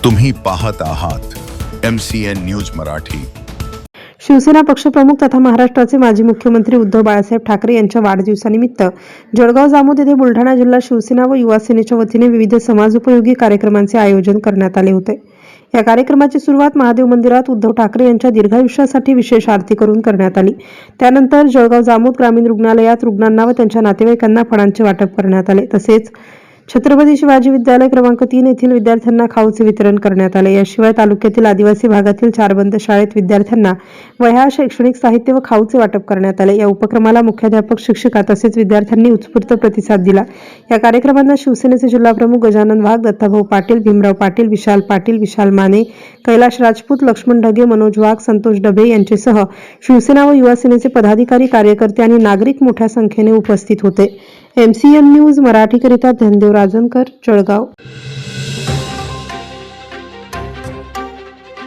तुम्ही पाहत आहात MCN न्यूज मराठी। शिवसेना पक्षप्रमुख तथा महाराष्ट्राचे माजी मुख्यमंत्री उद्धव बाळासाहेब ठाकरे यांच्या वाढदिवसानिमित्त जळगाव जामोद येथे बुलढाणा जिल्हा शिवसेना व युवा सेनेच्या वतीने विविध समाजोपयोगी कार्यक्रमांचे आयोजन करण्यात आले होते। या कार्यक्रमाची सुरुवात महादेव मंदिरात उद्धव ठाकरे यांच्या दीर्घायुष्यासाठी विशेष आरती करून करण्यात आली। त्यानंतर जळगाव जामोद ग्रामीण रुग्णालयात रुग्णांना व त्यांच्या नातेवाईकांना फळांचे वाटप करण्यात आले। तसेच छत्रपती शिवाजी विद्यालय क्रमांक 3 येथील विद्यार्थ्यांना खाऊचे वितरण करण्यात आले। याशिवाय तालुक्यातील आदिवासी भागातील 4 बंद शाळेत विद्यार्थ्यांना वह्या, शैक्षणिक साहित्य व खाऊचे वाटप करण्यात आले। या उपक्रमाला मुख्याध्यापक, शिक्षिका तसेच विद्यार्थ्यांनी उत्स्फूर्त प्रतिसाद दिला। या कार्यक्रमांना शिवसेनेचे जिल्हाप्रमुख गजानन वाघ, दत्ताभाऊ पाटील, भीमराव पाटील, विशाल माने, कैलाश राजपूत, लक्ष्मण ढगे, मनोज वाघ, संतोष डबे यांच्यासह शिवसेना व युवा सेनेचे पदाधिकारी, कार्यकर्ते आणि नागरिक मोठ्या संख्येने उपस्थित होते। MCN न्यूज मराठीकरिता धनदेव राजनकर, जळगाव।